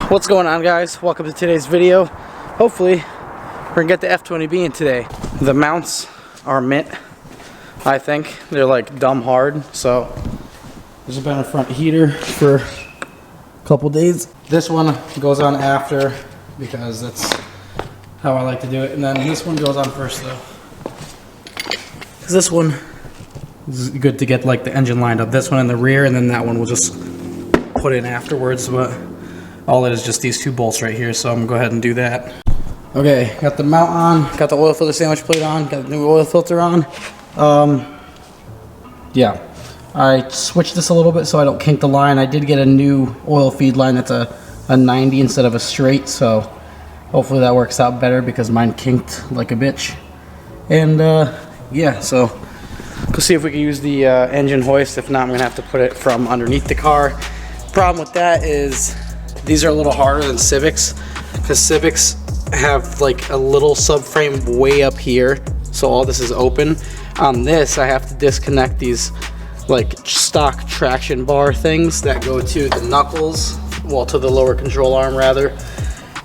What's going on, guys? Welcome to today's video. Hopefully we're gonna get the F20B in today. The mounts are mint, I think. They're like dumb hard, so there's been a front heater for a couple days. This one goes on after because that's how I like to do it, and then this one goes on first though, because this one is good to get like the engine lined up. This one in the rear, and then that one we'll just put in afterwards, but all it is just these two bolts right here, so I'm gonna go ahead and do that. Okay, got the mount on, got the oil filter sandwich plate on, got the new oil filter on. Yeah, I switched this a little bit so I don't kink the line. I did get a new oil feed line that's a 90 instead of a straight, so hopefully that works out better because mine kinked like a bitch. And yeah, so go see if we can use the engine hoist. If not, I'm gonna have to put it from underneath the car. Problem with that is these are a little harder than Civics, because Civics have like a little subframe way up here, so all this is open. On this, I have to disconnect these like stock traction bar things that go to the knuckles, well, to the lower control arm rather.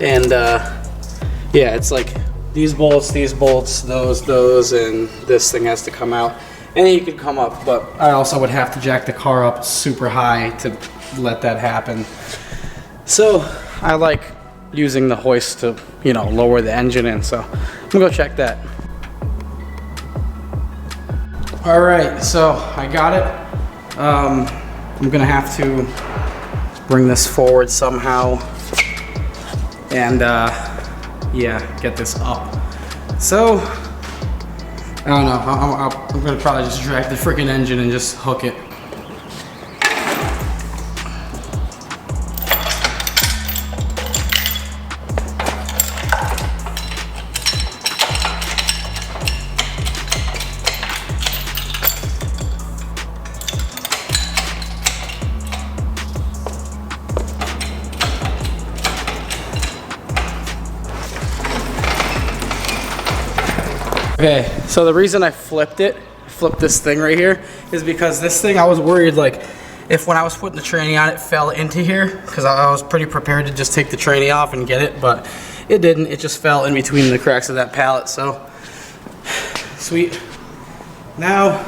And yeah, it's like these bolts, those, and this thing has to come out. And then you could come up, but I also would have to jack the car up super high to let that happen. So I like using the hoist to, you know, lower the engine in, so I'm gonna go check that. All right, so I got it. I'm gonna have to bring this forward somehow and yeah, get this up. So I don't know, I'm gonna probably just drag the freaking engine and just hook it. Okay, so the reason I flipped this thing right here, is because this thing, I was worried like if when I was putting the tranny on it fell into here, because I was pretty prepared to just take the tranny off and get it, but it didn't. It just fell in between the cracks of that pallet, so sweet. Now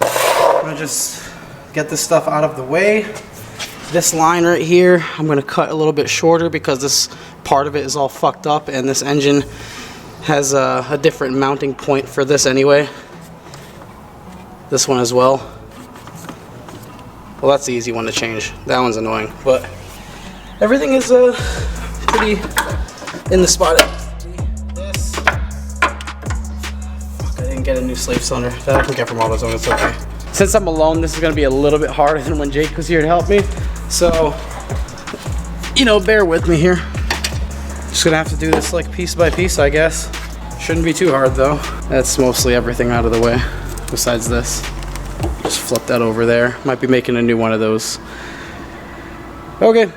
I'm gonna just get this stuff out of the way. This line right here, I'm gonna cut a little bit shorter because this part of it is all fucked up, and this engine has a different mounting point for this anyway. This one as well. Well, that's the easy one to change. That one's annoying, but everything is pretty in the spot. This, fuck, I didn't get a new slave cylinder that I can get from AutoZone. It's okay. Since I'm alone, this is gonna be a little bit harder than when Jake was here to help me. So, you know, bear with me here. Just gonna have to do this like piece by piece, I guess. Shouldn't be too hard though. That's mostly everything out of the way, besides this. Just flip that over there. Might be making a new one of those. Okay,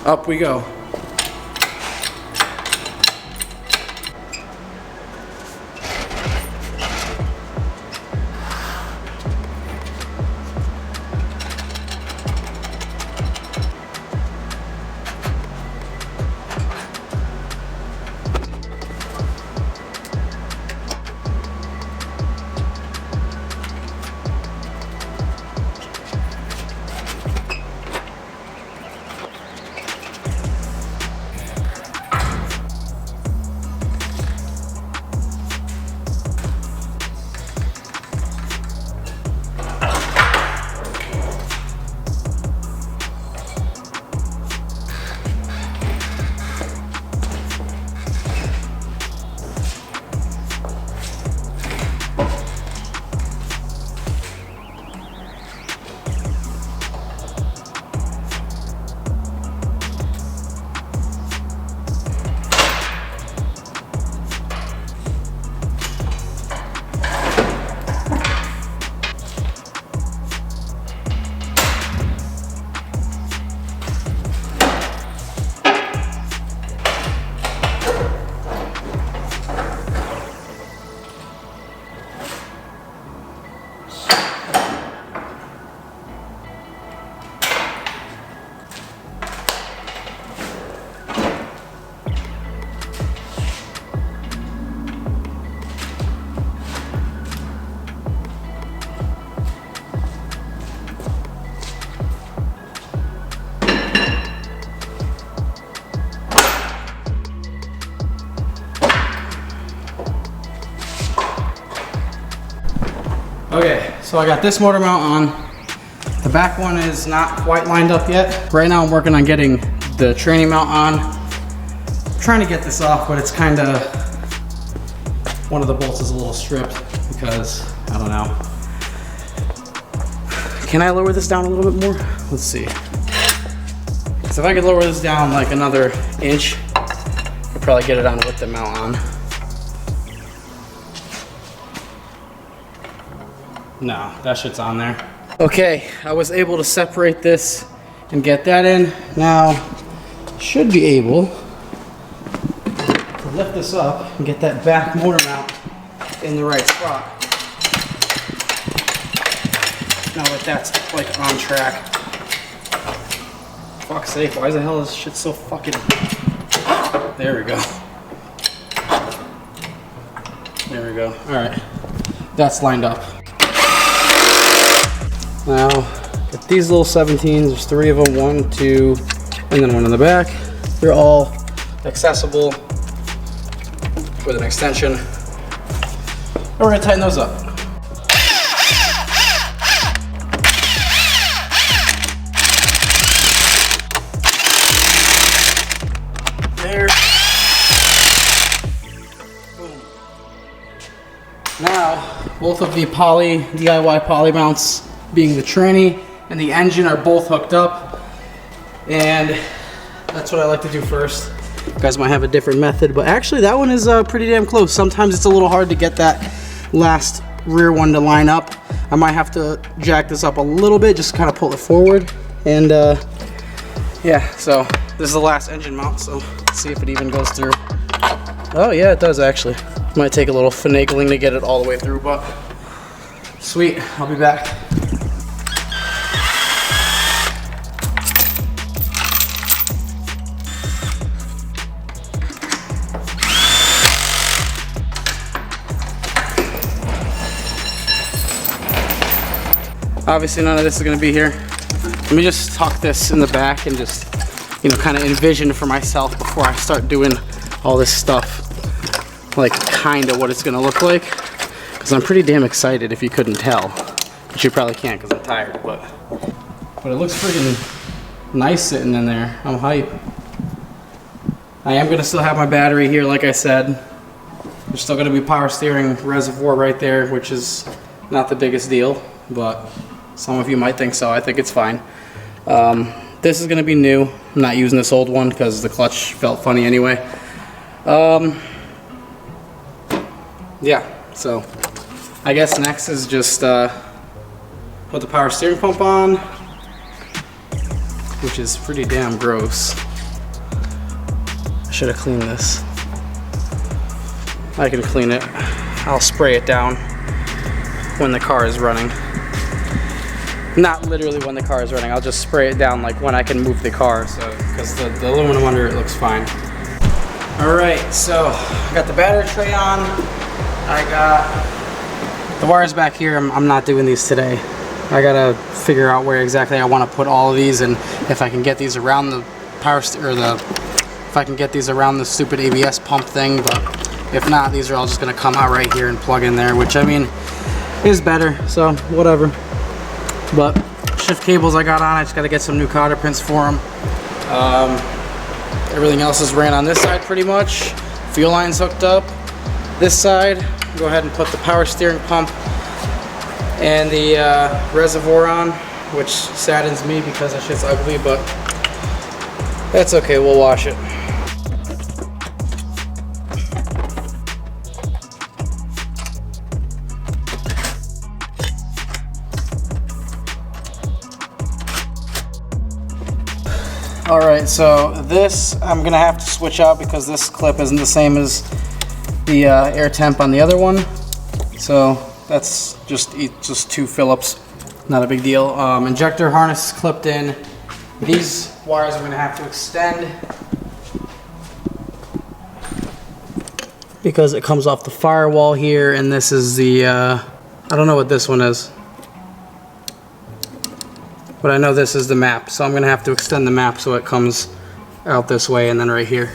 up we go. so I got this motor mount on. The back one is not quite lined up yet. Right now I'm working on getting the training mount on. I'm trying to get this off, but it's kind of, one of the bolts is a little stripped because, I don't know. Can I lower this down a little bit more? Let's see. So if I could lower this down like another inch, I'd probably get it on with the mount on. No, that shit's on there. Okay, I was able to separate this and get that in. Now, should be able to lift this up and get that back motor mount in the right spot. Now that that's like on track. Fuck's sake, why the hell is this shit so fucking... There we go. There we go. Alright. That's lined up. Now, get these little 17s, there's 3 of them, 1, 2, and then one in the back. They're all accessible with an extension. And we're gonna tighten those up. There. Boom. Now, both of the DIY poly mounts, being the tranny and the engine, are both hooked up, and that's what I like to do first. You guys might have a different method, but actually that one is pretty damn close. Sometimes it's a little hard to get that last rear one to line up. I might have to jack this up a little bit, just kind of pull it forward, and yeah, so this is the last engine mount, so let's see if it even goes through. Oh yeah, it does actually. Might take a little finagling to get it all the way through, but sweet, I'll be back. Obviously none of this is going to be here. Let me just tuck this in the back and just, you know, kind of envision for myself before I start doing all this stuff, like kind of what it's going to look like, because I'm pretty damn excited if you couldn't tell, but you probably can't because I'm tired, but it looks freaking nice sitting in there. I'm hype. I am going to still have my battery here, like I said. There's still going to be power steering reservoir right there, which is not the biggest deal, but some of you might think so. I think it's fine. This is going to be new. I'm not using this old one because the clutch felt funny anyway. Yeah, so I guess next is just put the power steering pump on, which is pretty damn gross. I should have cleaned this. I can clean it. I'll spray it down when the car is running. Not literally when the car is running, I'll just spray it down like when I can move the car, so because the aluminum under it looks fine. Alright, so I got the battery tray on. I got the wires back here. I'm not doing these today. I gotta figure out where exactly I want to put all of these, and if I can get these around the if I can get these around the stupid ABS pump thing, but if not, these are all just gonna come out right here and plug in there, which I mean is better, so whatever. But shift cables I got on, I just got to get some new cotter pins for them. Everything else is ran on this side pretty much. Fuel line's hooked up. This side, go ahead and put the power steering pump and the reservoir on, which saddens me because that shit's ugly, but that's okay, we'll wash it. Alright, so this I'm going to have to switch out because this clip isn't the same as the air temp on the other one. So that's just 2 Phillips, not a big deal. Injector harness is clipped in. These wires I'm going to have to extend because it comes off the firewall here, and this is the, I don't know what this one is. But I know this is the map, so I'm going to have to extend the map so it comes out this way and then right here.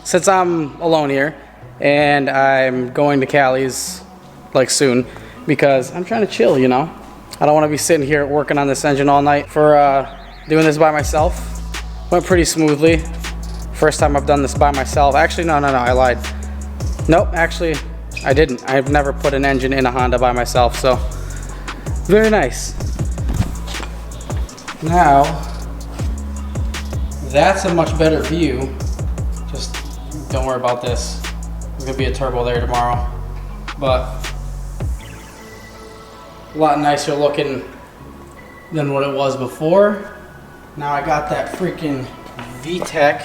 Since I'm alone here and I'm going to Cali's like soon, because I'm trying to chill, you know. I don't want to be sitting here working on this engine all night. For doing this by myself, went pretty smoothly. First time I've done this by myself. Actually, no, I lied. Nope, actually, I didn't. I've never put an engine in a Honda by myself, so very nice. Now, that's a much better view. Just don't worry about this. There's gonna be a turbo there tomorrow, but a lot nicer looking than what it was before. Now I got that freaking VTEC.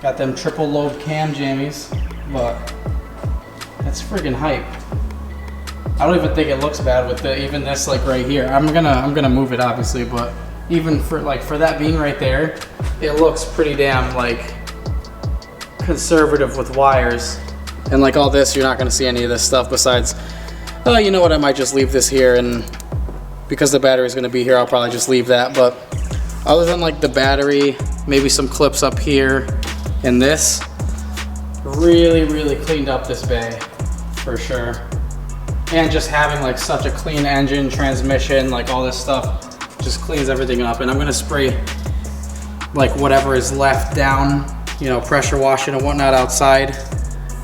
Got them triple lobe cam jammies, but that's friggin' hype. I don't even think it looks bad with even this like right here. I'm gonna move it obviously, but even for that being right there, it looks pretty damn like conservative with wires. And like all this, you're not gonna see any of this stuff besides, oh, you know what, I might just leave this here, and because the battery's gonna be here, I'll probably just leave that. But other than like the battery, maybe some clips up here, and this, really cleaned up this bay, for sure. And just having like such a clean engine, transmission, like all this stuff, just cleans everything up. And I'm gonna spray like whatever is left down, you know, pressure washing and whatnot outside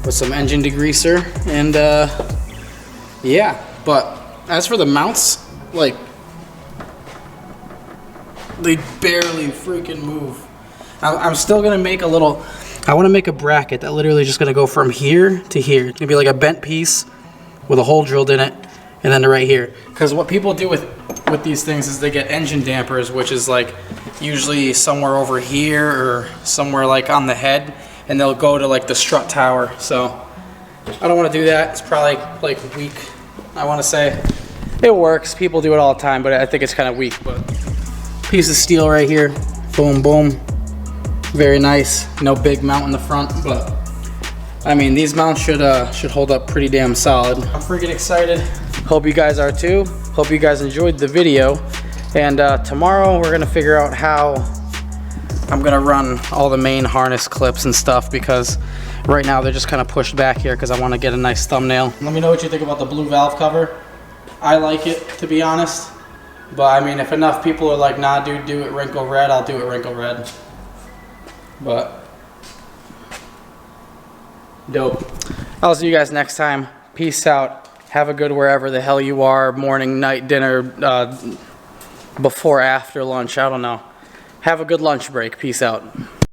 with some engine degreaser. And yeah, but as for the mounts, like they barely freaking move. I'm still gonna make a little, I wanna make a bracket that literally just gonna go from here to here. It's gonna be like a bent piece with a hole drilled in it, and then to right here. Because what people do with these things is they get engine dampers, which is like usually somewhere over here or somewhere like on the head, and they'll go to like the strut tower. So I don't wanna do that. It's probably like weak, I wanna say. It works, people do it all the time, but I think it's kind of weak. But piece of steel right here, boom, boom. Very nice. No big mount in the front, but I mean, these mounts should hold up pretty damn solid. I'm freaking excited. Hope you guys are too. Hope you guys enjoyed the video. And tomorrow we're gonna figure out how I'm gonna run all the main harness clips and stuff, because right now they're just kind of pushed back here because I want to get a nice thumbnail. Let me know what you think about the blue valve cover. I like it, to be honest. But I mean, if enough people are like, nah dude, do it wrinkle red, I'll do it wrinkle red. But dope. I'll see you guys next time. Peace out. Have a good wherever the hell you are. Morning, night, dinner, before, after lunch. I don't know. Have a good lunch break. Peace out.